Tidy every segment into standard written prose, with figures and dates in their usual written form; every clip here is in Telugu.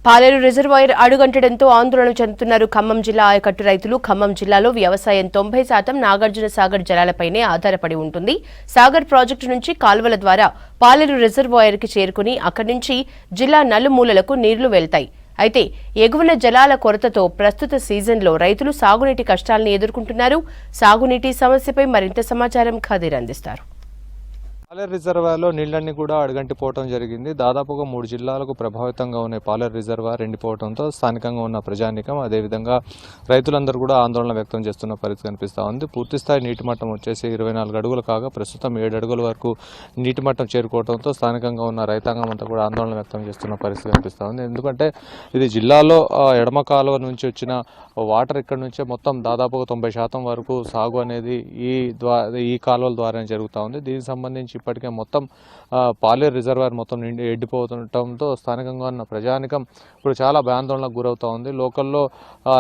పాలేరు రిజర్వాయర్ అడుగంటడంతో ఆందోళన చెందుతున్నారు ఖమ్మం జిల్లా ఆయకట్టు రైతులు. ఖమ్మం జిల్లాలో వ్యవసాయం 90% నాగార్జున సాగర్ జలాలపైనే ఆధారపడి ఉంటుంది. సాగర్ ప్రాజెక్టు నుంచి కాల్వల ద్వారా పాలేరు రిజర్వాయర్కి చేరుకుని అక్కడి నుంచి జిల్లా నలుమూలలకు నీళ్లు వెళ్తాయి. అయితే ఎగువన జలాల కొరతతో ప్రస్తుత సీజన్లో రైతులు సాగునీటి కష్టాలను ఎదుర్కొంటున్నారు. సాగునీటి సమస్యపై మరింత సమాచారం ఖదీర్ అందిస్తారు. పాలేరు రిజర్వాయర్లో నీళ్లన్నీ కూడా అడుగంటిపోవడం జరిగింది. దాదాపుగా 3 జిల్లాలకు ప్రభావితంగా ఉన్న పాలేరు రిజర్వాయర్ ఎండిపోవడంతో స్థానికంగా ఉన్న ప్రజానీకం అదేవిధంగా రైతులందరూ కూడా ఆందోళన వ్యక్తం చేస్తున్న పరిస్థితి కనిపిస్తూ ఉంది. పూర్తిస్థాయి నీటి మట్టం వచ్చేసి 24 అడుగులు కాగా ప్రస్తుతం 7 అడుగుల వరకు నీటి మట్టం చేరుకోవడంతో స్థానికంగా ఉన్న రైతాంగం అంతా కూడా ఆందోళన వ్యక్తం చేస్తున్న పరిస్థితి కనిపిస్తూ ఉంది. ఎందుకంటే ఇది జిల్లాలో ఎడమ కాలువ నుంచి వచ్చిన వాటర్ ఇక్కడ నుంచే మొత్తం దాదాపుగా 90% వరకు సాగు అనేది ఈ కాలువల ద్వారానే జరుగుతూ ఉంది. దీనికి సంబంధించి ఇప్పటికే మొత్తం పాలేరు రిజర్వాయర్ మొత్తం ఎండిపోతుండటంతో స్థానికంగా ఉన్న ప్రజానికం ఇప్పుడు చాలా భయాందోళనకు గురవుతూ ఉంది. లోకల్లో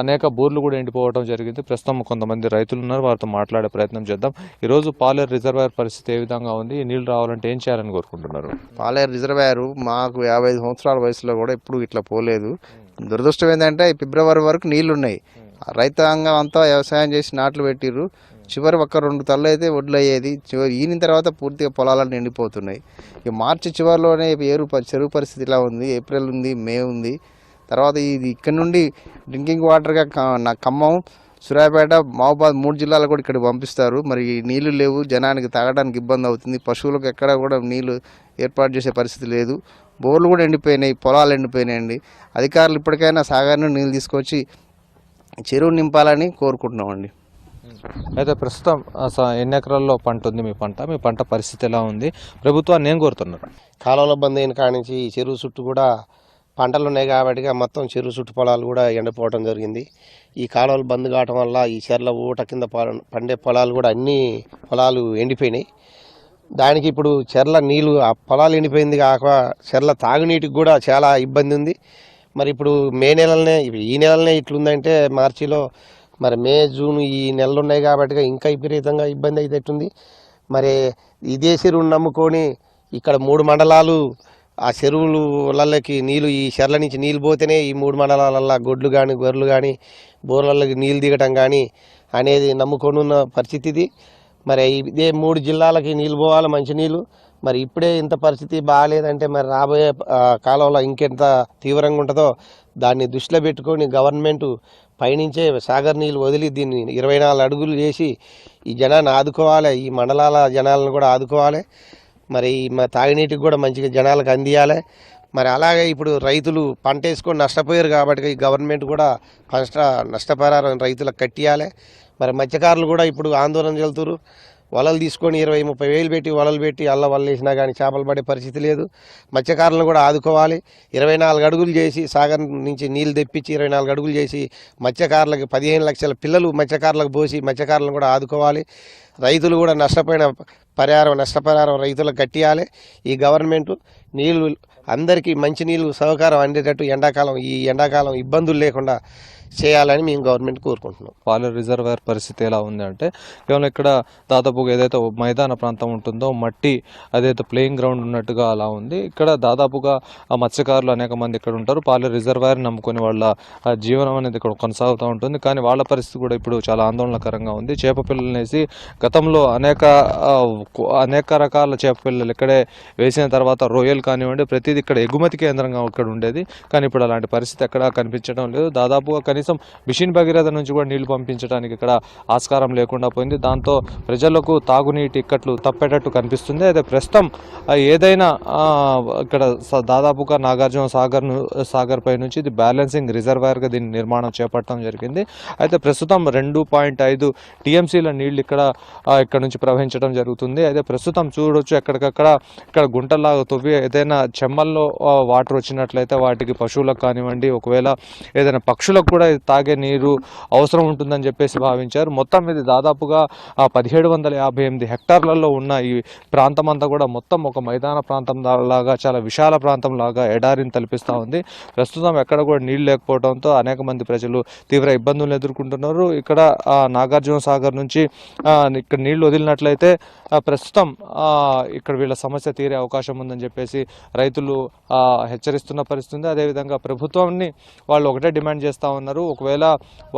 అనేక బోర్లు కూడా ఎండిపోవడం జరిగింది. ప్రస్తుతం కొంతమంది రైతులు ఉన్నారు, వారితో మాట్లాడే ప్రయత్నం చేద్దాం. ఈరోజు పాలేరు రిజర్వాయర్ పరిస్థితి ఏ విధంగా ఉంది, ఈ నీళ్లు రావాలంటే ఏం చేయాలని కోరుకుంటున్నారు? పాలేరు రిజర్వాయర్ మాకు 55 సంవత్సరాల వయసులో కూడా ఎప్పుడు ఇట్లా పోలేదు. దురదృష్టం ఏంటంటే ఫిబ్రవరి వరకు నీళ్లు ఉన్నాయి. రైతాంగం అంతా వ్యవసాయం చేసి నాట్లు పెట్టిర్రు. చివరి 1-2 తల్లు అయితే వడ్లు అయ్యేది. చివరి ఈయన తర్వాత పూర్తిగా పొలాలను నిండిపోతున్నాయి. ఇక మార్చి చివరిలోనే చెరువు పరిస్థితి ఇలా ఉంది. ఏప్రిల్ ఉంది, మే ఉంది. తర్వాత ఇది ఇక్కడ నుండి డ్రింకింగ్ వాటర్గా ఖమ్మం, సూర్యాపేట, మహబూబాద్ 3 జిల్లాలు కూడా ఇక్కడ పంపిస్తారు. మరి నీళ్లు లేవు, జనానికి తాగడానికి ఇబ్బంది అవుతుంది. పశువులకు ఎక్కడ కూడా నీళ్లు ఏర్పాటు చేసే పరిస్థితి లేదు. బోర్లు కూడా ఎండిపోయినాయి, పొలాలు ఎండిపోయినాయండి. అధికారులు ఇప్పటికైనా సాగర్ను నీళ్ళు తీసుకొచ్చి చెరువు నింపాలని కోరుకుంటున్నామండి. అయితే ప్రస్తుతం ఎన్ని ఎకరాల్లో పంట ఉంది మీ పంట పరిస్థితి ఎలా ఉంది? ప్రభుత్వాన్ని ఏం కోరుతున్నారు? కాలువల బంద్ అయిన కాడి నుంచి ఈ చెరువు చుట్టూ కూడా పంటలు ఉన్నాయి కాబట్టి మొత్తం చెరువు చుట్టూ పొలాలు కూడా ఎండిపోవడం జరిగింది. ఈ కాలువలు బంద్ కావటం వల్ల ఈ చెర్ల ఊట కింద పండే పొలాలు కూడా అన్ని పొలాలు ఎండిపోయినాయి. దానికి ఇప్పుడు చెర్ల నీళ్ళు ఆ పొలాలు ఎండిపోయింది కాక చెర్ల తాగునీటికి కూడా చాలా ఇబ్బంది ఉంది. మరి ఇప్పుడు ఈ నెలనే ఇట్లుందంటే మార్చిలో మరి మే, జూన్ ఈ నెలలు ఉన్నాయి కాబట్టి ఇంకా విపరీతంగా ఇబ్బంది అయితేటుంది. మరి ఇదే చెరువును నమ్ముకొని ఇక్కడ 3 మండలాలు ఆ చెరువులకి నీళ్ళు, ఈ చెర్ల నుంచి నీళ్ళు పోతేనే ఈ 3 మండలాలల్లో గొడ్లు కానీ గొర్రెలు కానీ బోర్లకి నీళ్ళు దిగటం కానీ అనేది నమ్ముకొని ఉన్న పరిస్థితి ఇది. మరి ఇదే 3 జిల్లాలకి నీళ్ళు పోవాలి, మంచినీళ్ళు. మరి ఇప్పుడే ఇంత పరిస్థితి బాగాలేదంటే మరి రాబోయే కాలంలో ఇంకెంత తీవ్రంగా ఉంటుందో దాన్ని దృష్టిలో పెట్టుకొని గవర్నమెంటు పైనుంచే సాగర్ నీళ్ళు వదిలి దీన్ని 24 అడుగులు చేసి ఈ జనాన్ని ఆదుకోవాలి, ఈ మండలాల జనాలను కూడా ఆదుకోవాలి. మరి తాగునీటికి కూడా మంచిగా జనాలకు అందియాలి. మరి అలాగే ఇప్పుడు రైతులు పంట వేసుకొని నష్టపోయారు కాబట్టి ఈ గవర్నమెంట్ కూడా నష్టపరిహారం రైతులకు కట్టియాలి. మరి మత్స్యకారులు కూడా ఇప్పుడు ఆందోళన చెందుతారు. వలలు తీసుకొని 20-30 వేలు పెట్టి వలలు పెట్టి వలలు వేసినా కానీ చేపలు పడే పరిస్థితి లేదు. మత్స్యకారులను కూడా ఆదుకోవాలి. 24 అడుగులు చేసి సాగర్ నుంచి నీళ్ళు తెప్పించి 24 అడుగులు చేసి మత్స్యకారులకు 15 లక్షల పిల్లలు మత్స్యకారులకు పోసి మత్స్యకారులను కూడా ఆదుకోవాలి. రైతులు కూడా నష్టపరిహారం రైతులకు కట్టియాలి. ఈ గవర్నమెంటు నీళ్ళు అందరికీ మంచి నీళ్ళు సహకారం అందేటట్టు ఈ ఎండాకాలం ఇబ్బందులు లేకుండా చేయాలని మేము గవర్నమెంట్ కోరుకుంటున్నాం. పాలేరు రిజర్వాయర్ పరిస్థితి ఎలా ఉంది అంటే కేవలం ఇక్కడ దాదాపుగా ఏదైతే మైదాన ప్రాంతం ఉంటుందో మట్టి అదైతే ప్లేయింగ్ గ్రౌండ్ ఉన్నట్టుగా అలా ఉంది. ఇక్కడ దాదాపుగా మత్స్యకారులు అనేక మంది ఇక్కడ ఉంటారు. పాలేరు రిజర్వాయర్ నమ్ముకొని వాళ్ళ జీవనం అనేది ఇక్కడ కొనసాగుతూ ఉంటుంది. కానీ వాళ్ళ పరిస్థితి కూడా ఇప్పుడు చాలా ఆందోళనకరంగా ఉంది. చేప పిల్లలు వేసి గతంలో అనేక రకాల చేప పిల్లలు ఇక్కడే వేసిన తర్వాత రొయ్యలు కానివ్వండి ప్రతిదీ ఇక్కడ ఎగుమతి కేంద్రంగా ఇక్కడ ఉండేది. కానీ ఇప్పుడు అలాంటి పరిస్థితి ఎక్కడా కనిపించడం లేదు. దాదాపుగా కనీసం మిషన్ భగీరథ నుంచి కూడా నీళ్లు పంపించడానికి ఇక్కడ ఆస్కారం లేకుండా పోయింది. దాంతో ప్రజలకు తాగునీటి ఇక్కట్లు తప్పేటట్టు కనిపిస్తుంది. అయితే ప్రస్తుతం ఏదైనా ఇక్కడ దాదాపుగా నాగార్జున సాగర్ పై నుంచి ఇది బ్యాలెన్సింగ్ రిజర్వాయర్గా దీన్ని నిర్మాణం చేపట్టడం జరిగింది. అయితే ప్రస్తుతం 2.5 టీఎంసీల నీళ్లు ఇక్కడ నుంచి ప్రవహించడం జరుగుతుంది. అయితే ప్రస్తుతం చూడొచ్చు ఇక్కడ గుంటల్లాగా తవ్వి ఏదైనా చెమ్మల్లో వాటర్ వచ్చినట్లయితే వాటికి పశువులకు కానివ్వండి ఒకవేళ ఏదైనా పక్షులకు కూడా తాగే నీరు అవసరం ఉంటుందని చెప్పేసి భావించారు. మొత్తం ఇది దాదాపుగా 1758 హెక్టార్లలో ఉన్న ఈ ప్రాంతం అంతా కూడా మొత్తం ఒక మైదాన ప్రాంతం లాగా చాలా విశాల ప్రాంతం లాగా ఎడారిని తలపిస్తూ ఉంది. ప్రస్తుతం ఎక్కడ కూడా నీళ్లు లేకపోవడంతో అనేక మంది ప్రజలు తీవ్ర ఇబ్బందులను ఎదుర్కొంటున్నారు. ఇక్కడ నాగార్జున సాగర్ నుంచి ఇక్కడ నీళ్లు వదిలినట్లయితే ప్రస్తుతం ఇక్కడ వీళ్ళ సమస్య తీరే అవకాశం ఉందని చెప్పేసి చెప్పేసి రైతులు హెచ్చరిస్తున్న పరిస్థితి ఉంది. అదేవిధంగా ప్రభుత్వాన్ని వాళ్ళు ఒకటే డిమాండ్ చేస్తూ ఉన్నారు. ఒకవేళ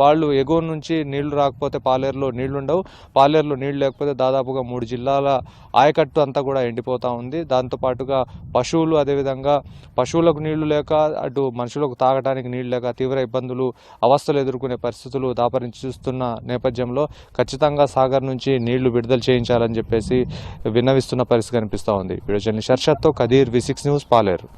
వాళ్ళు ఎగువ నుంచి నీళ్లు రాకపోతే పాలేరులో నీళ్లు ఉండవు, పాలేరులో నీళ్లు లేకపోతే దాదాపుగా 3 జిల్లాల ఆయకట్టు అంతా కూడా ఎండిపోతూ ఉంది. దాంతోపాటుగా పశువులు, అదేవిధంగా పశువులకు నీళ్లు లేక అటు మనుషులకు తాగడానికి నీళ్లు లేక తీవ్ర ఇబ్బందులు అవస్థలు ఎదుర్కొనే పరిస్థితులు దాపరించి చూస్తున్న నేపథ్యంలో ఖచ్చితంగా సాగర్ నుంచి నీళ్లు విడుదల చేయించాలని చెప్పేసి విన్నవిస్తున్న పరిస్థితి కనిపిస్తూ ఉంది. Video journalist హర్షద్తో Kadir, V6 news, పాలేరు.